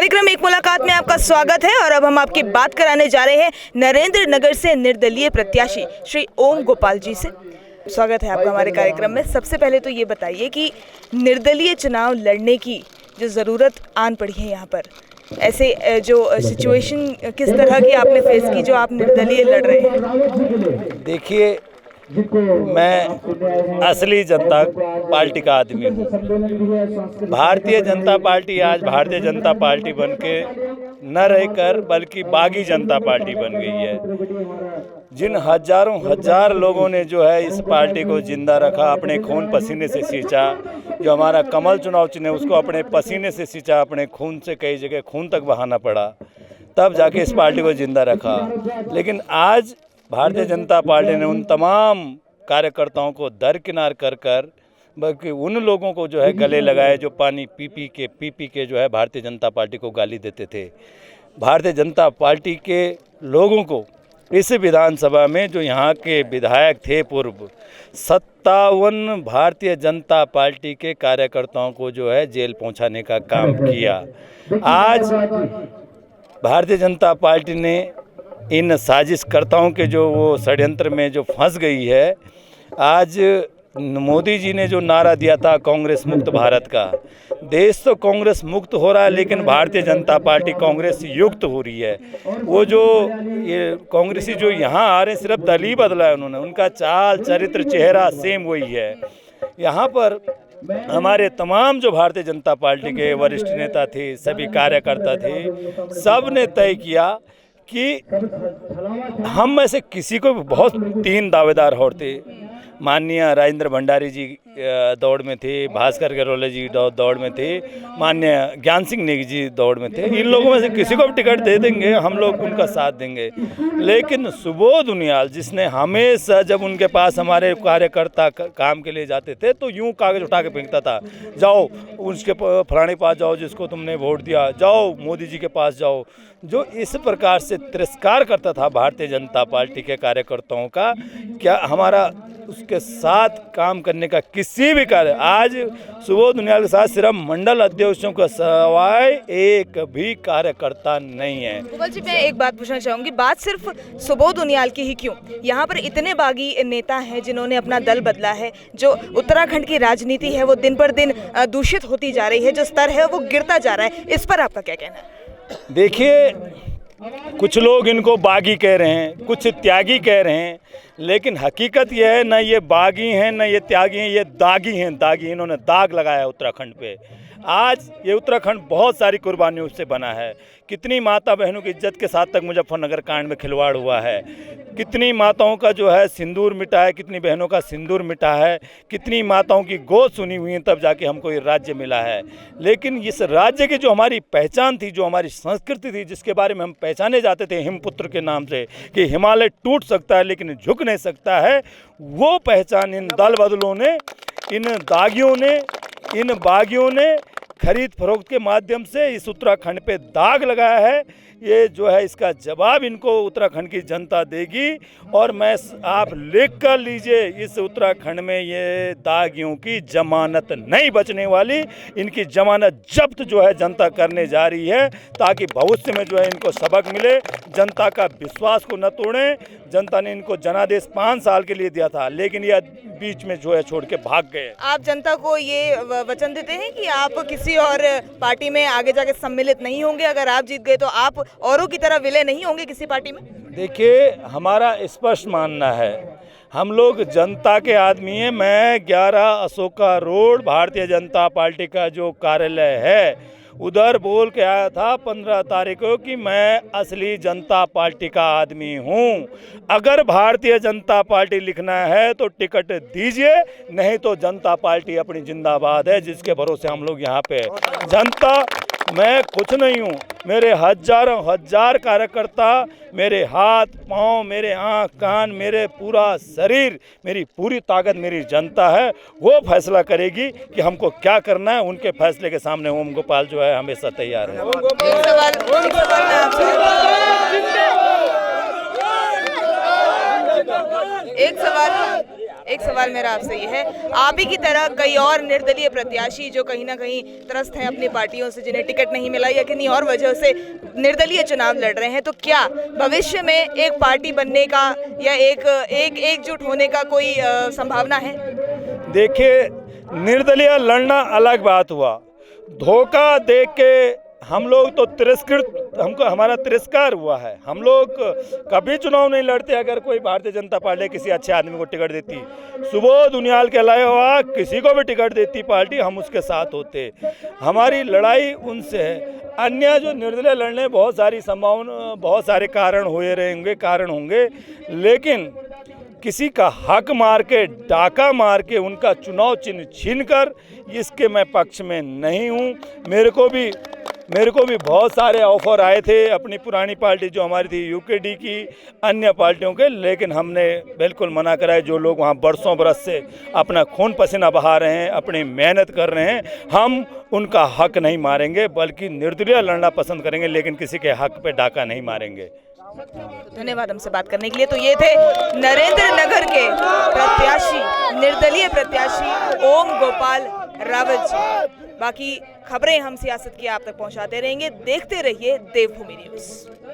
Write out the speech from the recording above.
कार्यक्रम एक मुलाकात में आपका स्वागत है और अब हम आपकी बात कराने जा रहे हैं नरेंद्र नगर से निर्दलीय प्रत्याशी श्री ओम गोपाल जी से। स्वागत है आपका हमारे कार्यक्रम में। सबसे पहले तो ये बताइए कि निर्दलीय चुनाव लड़ने की जो ज़रूरत आन पड़ी है यहाँ पर, ऐसे जो सिचुएशन किस तरह की आपने फेस की जो आप निर्दलीय लड़ रहे हैं? देखिए, मैं असली जनता पार्टी का आदमी हूँ। भारतीय जनता पार्टी आज भारतीय जनता पार्टी बन के न रहकर बल्कि बागी जनता पार्टी बन गई है। जिन हजारों हजार लोगों ने जो है इस पार्टी को जिंदा रखा, अपने खून पसीने से सींचा, जो हमारा कमल चुनाव चिन्ह है उसको अपने पसीने से सींचा, अपने खून से कई जगह खून तक बहाना पड़ा, तब जाके इस पार्टी को जिंदा रखा। लेकिन आज भारतीय जनता पार्टी ने उन तमाम कार्यकर्ताओं को दरकिनार कर बल्कि उन लोगों को जो है गले लगाए जो पानी पी पी के जो है भारतीय जनता पार्टी को गाली देते थे। भारतीय जनता पार्टी के लोगों को इस विधानसभा में जो यहाँ के विधायक थे पूर्व 57 भारतीय जनता पार्टी के कार्यकर्ताओं को जो है जेल पहुँचाने का काम किया। आज भारतीय जनता पार्टी ने इन साजिशकर्ताओं के जो वो षड्यंत्र में जो फंस गई है। आज मोदी जी ने जो नारा दिया था कांग्रेस मुक्त भारत का, देश तो कांग्रेस मुक्त हो रहा है लेकिन भारतीय जनता पार्टी कांग्रेस युक्त हो रही है। वो जो ये कांग्रेसी जो यहाँ आ रहे हैं सिर्फ दल ही बदला है उन्होंने, उनका चाल चरित्र चेहरा सेम वही है। यहाँ पर हमारे तमाम जो भारतीय जनता पार्टी के वरिष्ठ नेता थे, सभी कार्यकर्ता थे, सब ने तय किया कि हम में से किसी को बहुत 3 दावेदार और थे। माननीय राजेंद्र भंडारी जी दौड़ में थे, भास्कर गरोले जी दौड़ में थे, माननीय ज्ञान सिंह नेगी जी दौड़ में थे। इन लोगों में से किसी को भी टिकट दे देंगे, हम लोग उनका साथ देंगे। लेकिन सुबोध उनियाल जिसने हमेशा जब उनके पास हमारे कार्यकर्ता काम के लिए जाते थे तो यूं कागज उठा के फेंकता था, जाओ उसके फलाने पास जाओ जिसको तुमने वोट दिया, जाओ मोदी जी के पास जाओ, जो इस प्रकार से तिरस्कार करता था भारतीय जनता पार्टी के कार्यकर्ताओं का, क्या हमारा उसके साथ काम करने का किसी भी कार्य आज सुबोध उनियाल के साथ सिर्फ मंडल अध्यक्षों का सवाए एक भी कार्यकर्ता नहीं है। गोपाल जी, मैं एक बात पूछना चाहूँगी, बात सिर्फ सुबोध उनियाल की ही क्यों? यहाँ पर इतने बागी नेता हैं जिन्होंने अपना दल बदला है। जो उत्तराखंड की राजनीति है वो दिन पर दिन दूषित होती जा रही है, जो स्तर है वो गिरता जा रहा है। इस पर आपका क्या कहना है? देखिए, कुछ लोग इनको बागी कह रहे हैं, कुछ त्यागी कह रहे हैं, लेकिन हकीकत यह है न ये बागी हैं न ये त्यागी हैं, ये दागी हैं। दागी, इन्होंने दाग लगाया उत्तराखंड पे। आज ये उत्तराखंड बहुत सारी कुर्बानियों से बना है। कितनी माता बहनों की इज्जत के साथ तक मुजफ्फरनगर कांड में खिलवाड़ हुआ है, कितनी माताओं का जो है सिंदूर मिटा है, कितनी बहनों का सिंदूर मिटा है, कितनी माताओं की गोद सुनी हुई है, तब जाके हमको ये राज्य मिला है। लेकिन इस राज्य की जो हमारी पहचान थी, जो हमारी संस्कृति थी, जिसके बारे में हम पहचाने जाते थे हिमपुत्र के नाम से कि हिमालय टूट सकता है लेकिन झुक नहीं सकता है, वो पहचान इन दल बदलों ने, इन दागियों ने, इन बागियों ने खरीद फरोख्त के माध्यम से इस उत्तराखंड पे दाग लगाया है। ये जो है इसका जवाब इनको उत्तराखंड की जनता देगी। और मैं आप लिख कर लीजिए, इस उत्तराखंड में ये दागियों की जमानत नहीं बचने वाली। इनकी जमानत जब्त जो है जनता करने जा रही है ताकि भविष्य में जो है इनको सबक मिले, जनता का विश्वास को न तोड़ें। जनता ने इनको जनादेश 5 साल के लिए दिया था लेकिन ये बीच में जो है छोड़ के भाग गए। आप जनता को ये वचन देते हैं कि आप किसी और पार्टी में आगे जाके सम्मिलित नहीं होंगे, अगर आप जीत गए तो आप औरों की तरह विलय नहीं होंगे किसी पार्टी में? देखिए, हमारा स्पष्ट मानना है, हम लोग जनता के आदमी हैं। मैं 11 अशोका रोड भारतीय जनता पार्टी का जो कार्यालय है उधर बोल के आया था 15 तारीख को कि मैं असली जनता पार्टी का आदमी हूं। अगर भारतीय जनता पार्टी लिखना है तो टिकट दीजिए, नहीं तो जनता पार्टी अपनी जिंदाबाद है, जिसके भरोसे हम लोग यहाँ पे जनता। मैं कुछ नहीं हूँ, मेरे हजारों हजार कार्यकर्ता, मेरे हाथ पाँव, मेरे आँख कान, मेरे पूरा शरीर, मेरी पूरी ताकत मेरी जनता है। वो फैसला करेगी कि हमको क्या करना है। उनके फैसले के सामने ओम गोपाल जो है हमेशा तैयार है। एक सवाल एक सवाल मेरा आपसे ये है, आप ही की तरह कई और निर्दलीय प्रत्याशी जो कहीं ना कहीं त्रस्त हैं अपनी पार्टियों से, जिन्हें टिकट नहीं मिला या किन्हीं और वजह से निर्दलीय चुनाव लड़ रहे हैं, तो क्या भविष्य में एक पार्टी बनने का या एक एकजुट होने का कोई संभावना है? देखिए, निर्दलीय लड़ना अलग बात हुआ, धोखा देख के हम लोग तो हमारा तिरस्कार हुआ है। हम लोग कभी चुनाव नहीं लड़ते अगर कोई भारतीय जनता पार्टी किसी अच्छे आदमी को टिकट देती। सुबोध उनियाल के अलावा किसी को भी टिकट देती पार्टी, हम उसके साथ होते। हमारी लड़ाई उनसे है। अन्य जो निर्दलीय लड़ने बहुत सारी संभावना, बहुत सारे कारण कारण होंगे, लेकिन किसी का हक मार के, डाका मार के उनका चुनाव चिन्ह छीनकर, इसके मैं पक्ष में नहीं हूँ। मेरे को भी बहुत सारे ऑफर आए थे अपनी पुरानी पार्टी जो हमारी थी यूकेडी की, अन्य पार्टियों के, लेकिन हमने बिल्कुल मना करा है। जो लोग वहाँ बरसों बरस से अपना खून पसीना बहा रहे हैं, अपनी मेहनत कर रहे हैं, हम उनका हक नहीं मारेंगे, बल्कि निर्दलीय लड़ना पसंद करेंगे, लेकिन किसी के हक पे डाका नहीं मारेंगे। धन्यवाद हमसे बात करने के लिए। तो ये थे नरेंद्र नगर के प्रत्याशी, निर्दलीय प्रत्याशी ओम गोपाल रावत जी। बाकी खबरें हम सियासत की आप तक पहुंचाते रहेंगे। देखते रहिए देवभूमि न्यूज़।